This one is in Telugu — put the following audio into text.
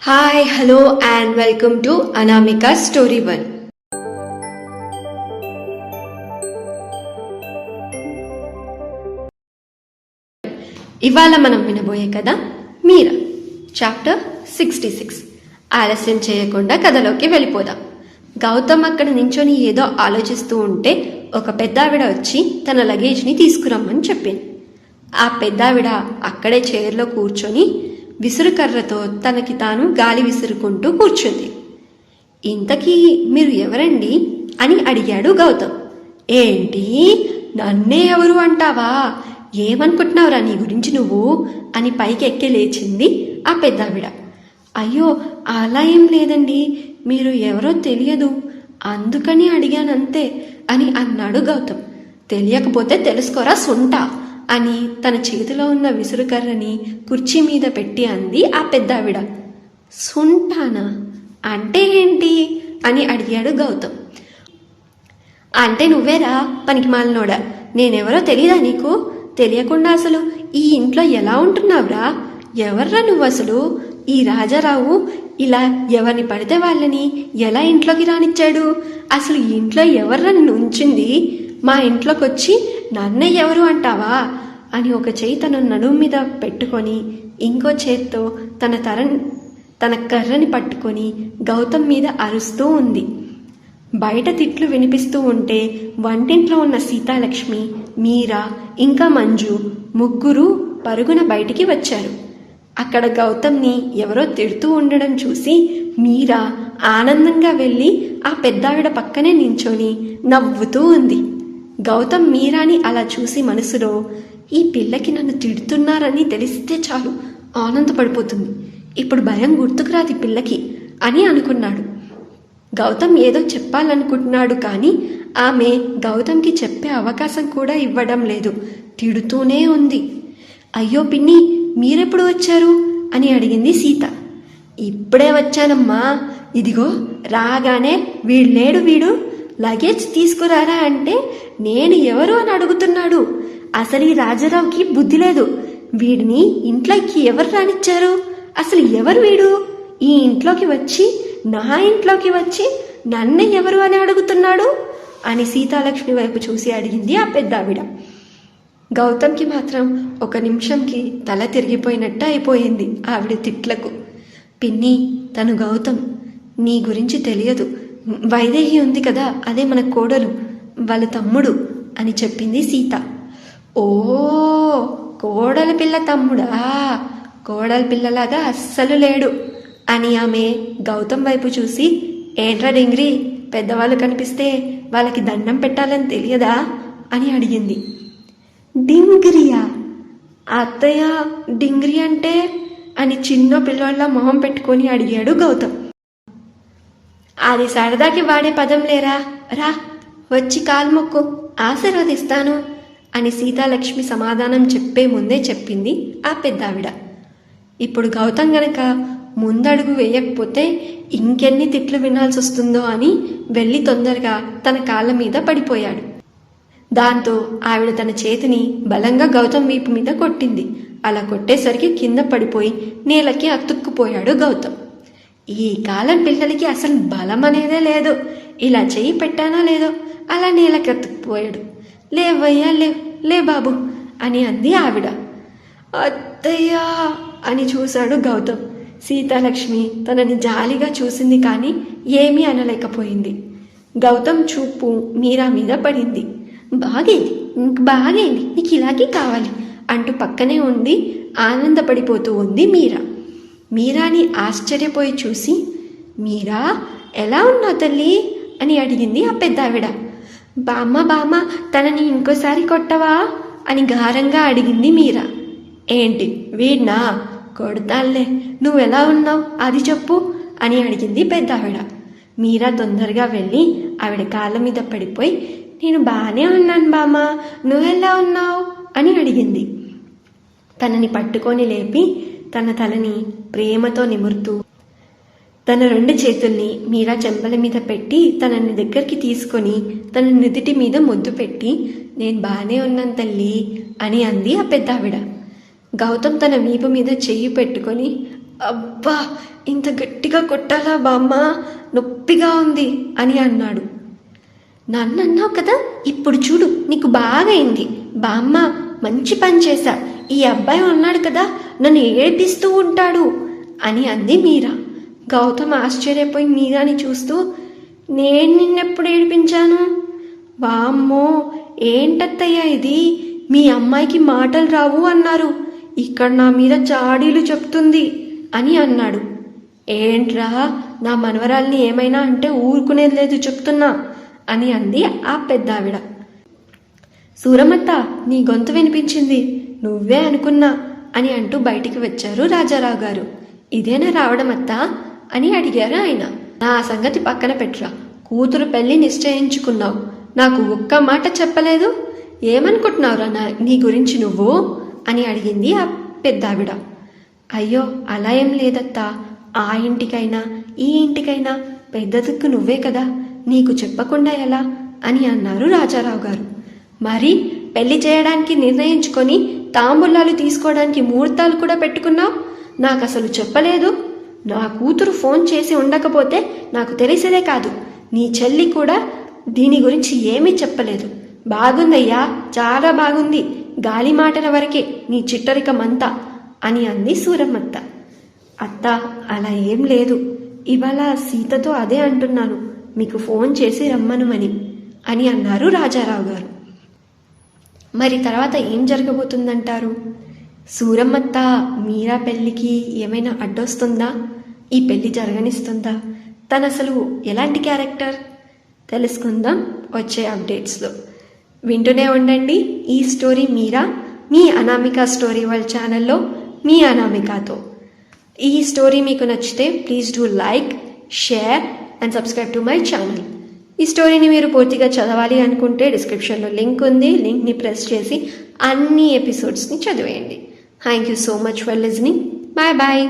Hi, hello, and welcome to Anamika Story 1. ఇవాళ మనం వినబోయే కథ మీరా చాప్టర్ 66. ఆలస్యం చేయకుండా కథలోకి వెళ్ళిపోదాం. గౌతమ్ అక్కడ నించొని ఏదో ఆలోచిస్తూ ఉంటే ఒక పెద్దావిడ వచ్చి తన లగేజ్ని తీసుకురమ్మని చెప్పింది. ఆ పెద్దావిడ అక్కడే చైర్లో కూర్చొని విసురుకర్రతో తనకి తాను గాలి విసురుకుంటూ కూర్చుంది. ఇంతకీ మీరు ఎవరండి అని అడిగాడు గౌతమ్. ఏంటి, నన్నే ఎవరు అంటావా? ఏమనుకుంటున్నావురా నీ గురించి నువ్వు అని పైకి ఎక్కి లేచింది ఆ పెద్దావిడ. అయ్యో, అలా ఏం లేదండి, మీరు ఎవరో తెలియదు, అందుకని అడిగానంతే అని అన్నాడు గౌతమ్. తెలియకపోతే తెలుసుకోరా సొంటా అని తన చేతిలో ఉన్న విసురుకర్రని కుర్చీ మీద పెట్టి అంది ఆ పెద్దావిడ. సుంటానా అంటే ఏంటి అని అడిగాడు గౌతమ్. అంటే నువ్వేరా పనికిమాలినోడా, నేనెవరో తెలీదా నీకు? తెలియకుండా అసలు ఈ ఇంట్లో ఎలా ఉంటున్నావురా? ఎవర్రా నువ్వు అసలు? ఈ రాజారావు ఇలా ఎవరిని పడితే వాళ్ళని ఎలా ఇంట్లోకి రానిచ్చాడు? అసలు ఈ ఇంట్లో ఎవర్రా నిన్ను ఉంచింది? మా ఇంట్లోకి వచ్చి నన్నే ఎవరు అంటావా అని ఒక చేయి తన నడుము మీద పెట్టుకొని ఇంకో చేత్తో తన కర్రని పట్టుకొని గౌతమ్ మీద అరుస్తూ ఉంది. బయట తిట్లు వినిపిస్తూ ఉంటే వంటింట్లో ఉన్న సీతాలక్ష్మి, మీరా ఇంకా మంజు ముగ్గురు పరుగున బయటికి వచ్చారు. అక్కడ గౌతమ్ని ఎవరో తిడుతూ ఉండడం చూసి మీరా ఆనందంగా వెళ్ళి ఆ పెద్దావిడ పక్కనే నించొని నవ్వుతూ ఉంది. గౌతమ్ మీరాని అలా చూసి మనసులో, ఈ పిల్లకి నన్ను తిడుతున్నారని తెలిస్తే చాలు ఆనందపడిపోతుంది, ఇప్పుడు భయం గుర్తుకురాది పిల్లకి అని అనుకున్నాడు. గౌతమ్ ఏదో చెప్పాలనుకుంటున్నాడు, కానీ ఆమె గౌతమ్కి చెప్పే అవకాశం కూడా ఇవ్వడం లేదు, తిడుతూనే ఉంది. అయ్యో పిన్ని, మీరెప్పుడు వచ్చారు అని అడిగింది సీత. ఇప్పుడే వచ్చానమ్మా, ఇదిగో రాగానే వీడు లగేజ్ తీసుకురారా అంటే నేను ఎవరు అని అడుగుతున్నాడు. అసలు ఈ రాజారావుకి బుద్ధి లేదు, వీడిని ఇంట్లోకి ఎవరు రానిచ్చారు? అసలు ఎవరు వీడు? ఈ ఇంట్లోకి వచ్చి నా ఇంట్లోకి వచ్చి నన్ను ఎవరు అని అడుగుతున్నాడు అని సీతాలక్ష్మి వైపు చూసి అడిగింది ఆ పెద్దావిడ. గౌతమ్కి మాత్రం ఒక నిమిషంకి తల తిరిగిపోయినట్టు అయిపోయింది ఆవిడ తిట్లకు. పిన్ని, తను గౌతమ్, నీ గురించి తెలియదు, వైదేహి ఉంది కదా, అదే మన కోడలు, వాళ్ళ తమ్ముడు అని చెప్పింది సీత. ఓ, కోడలి పిల్ల తమ్ముడా? కోడలి పిల్లలాగా అస్సలు లేడు అని ఆమె గౌతమ్ వైపు చూసి, ఏంట్రా డింగ్రీ, పెద్దవాళ్ళు కనిపిస్తే వాళ్ళకి దండం పెట్టాలని తెలియదా అని అడిగింది. డింగ్రియా? అత్తయ్య, డింగ్రీ అంటే అని చిన్న పిల్లోళ్ళ మొహం పెట్టుకొని అడిగాడు గౌతమ్. అది సరదాకి వాడే పదం లేరా, రా వచ్చి కాల్మొక్కు, ఆశీర్వదిస్తాను అని సీతాలక్ష్మి సమాధానం చెప్పే ముందే చెప్పింది ఆ పెద్దావిడ. ఇప్పుడు గౌతమ్ గనక ముందడుగు వేయకపోతే ఇంకెన్ని తిట్లు వినాల్సి వస్తుందో అని వెళ్ళి తొందరగా తన కాళ్ళ మీద పడిపోయాడు. దాంతో ఆవిడ తన చేతిని బలంగా గౌతమ్ వీపు మీద కొట్టింది. అలా కొట్టేసరికి కింద పడిపోయి నేలకి అతుక్కుపోయాడు గౌతమ్. ఈ కాలం పిల్లలకి అసలు బలం అనేదే లేదు, ఇలా చెయ్యి పెట్టానో లేదో అలా నేలకి అతుక్కుపోయాడు. లేవయ్యా, లే బాబు అని అంది ఆవిడ. అత్తయ్యా అని చూశాడు గౌతమ్. సీతాలక్ష్మి తనని జాలిగా చూసింది, కానీ ఏమీ అనలేకపోయింది. గౌతమ్ చూపు మీరా మీద పడింది. బాగేంది, నీకు ఇలాగే కావాలి అంటూ పక్కనే ఉండి ఆనందపడిపోతూ ఉంది మీరా. మీరాని ఆశ్చర్యపోయి చూసి, మీరా ఎలా ఉన్నావు తల్లి అని అడిగింది ఆ పెద్దావిడ. బామ్మ, తనని ఇంకోసారి కొట్టవా అని గారంగా అడిగింది మీరా. ఏంటి, వీడ్నా? కొడతాళ్లే, నువ్వెలా ఉన్నావు అది చెప్పు అని అడిగింది పెద్దావిడ. మీరా తొందరగా వెళ్ళి ఆవిడ కాళ్ళ మీద పడిపోయి, నేను బాగానే ఉన్నాను బామ్మ, నువ్వెలా ఉన్నావు అని అడిగింది. తనని పట్టుకొని లేపి తన తలని ప్రేమతో నిమురుతూ తన 2 చేతుల్ని మీరా చెంపల మీద పెట్టి తనని దగ్గరికి తీసుకొని తన నుదిటి మీద ముద్దు పెట్టి, నేను బాగానే ఉన్నాను తల్లి అని అంది ఆ పెద్దావిడ. గౌతమ్ తన వీపు మీద చెయ్యి పెట్టుకొని అబ్బా, ఇంత గట్టిగా కొట్టాలా బామ్మ, నొప్పిగా ఉంది అని అన్నాడు. నన్ను అన్నావు కదా, ఇప్పుడు చూడు నీకు బాగా అయింది. బామ్మ మంచి పని చేశా, ఈ అబ్బాయి ఉన్నాడు కదా నన్ను ఏడిపిస్తూ ఉంటాడు అని అంది మీరా. గౌతమ్ ఆశ్చర్యపోయి మీరాని చూస్తూ, నేను నిన్నెప్పుడు ఏడిపించాను? వామ్మో, ఏంటత్తయ్యా ఇది, మీ అమ్మాయికి మాటలు రావు అన్నారు, ఇక్కడ నా మీద చాడీలు చెప్తుంది అని అన్నాడు. ఏంట్రా, నా మనవరాల్ని ఏమైనా అంటే ఊరుకునేది లేదు చెప్తున్నా అని అంది ఆ పెద్దావిడ. సూరమ్మత్త, నీ గొంతు వినిపించింది, నువ్వే అనుకున్నా అని అంటూ బయటికి వచ్చారు రాజారావు గారు. ఇదేనా రావడమత్తా అని అడిగారు ఆయన. నా సంగతి పక్కన పెట్టురా, కూతురు పెళ్లి నిశ్చయించుకున్నావు, నాకు ఒక్క మాట చెప్పలేదు, ఏమనుకుంటున్నావురా నీ గురించి నువ్వు అని అడిగింది ఆ పెద్దావిడ. అయ్యో అలా ఏం లేదత్తా, ఆ ఇంటికైనా ఈ ఇంటికైనా పెద్ద దిక్కు నువ్వే కదా, నీకు చెప్పకుండా ఎలా అని అన్నారు రాజారావు గారు. మరి పెళ్లి చేయడానికి నిర్ణయించుకొని తాంబూలాలు తీసుకోవడానికి ముహూర్తాలు కూడా పెట్టుకున్నావు, నాకు అసలు చెప్పలేదు. నా కూతురు ఫోన్ చేసి ఉండకపోతే నాకు తెలిసేదే కాదు, నీ చెల్లి కూడా దీని గురించి ఏమీ చెప్పలేదు. బాగుందయ్యా, చాలా బాగుంది, గాలి మాటల వరకే నీ చిట్టరికమంతా అని అంది సూరమ్మత్త. అత్త, అలా ఏం లేదు, ఇవాళ సీతతో అదే అంటున్నాను, మీకు ఫోన్ చేసి రమ్మనుమని అని అన్నారు రాజారావు గారు. మరి తర్వాత ఏం జరగబోతుందంటారు? సూరమ్మత్త మీరా పెళ్ళికి ఏమైనా అడ్డొస్తుందా? ఈ పెళ్ళి జరగనిస్తుందా? తను అసలు ఎలాంటి క్యారెక్టర్? తెలుసుకుందాం వచ్చే అప్డేట్స్లో. వింటూనే ఉండండి ఈ స్టోరీ మీరా, మీ అనామిక స్టోరీ వరల్డ్ ఛానల్లో మీ అనామికతో. ఈ స్టోరీ మీకు నచ్చితే please do like, share and subscribe to my channel. ఈ స్టోరీని మీరు పూర్తిగా చదవాలి అనుకుంటే డిస్క్రిప్షన్లో లింక్ ఉంది, లింక్ని ప్రెస్ చేసి అన్ని ఎపిసోడ్స్ని చదివేయండి. Thank you so much for listening. Bye bye.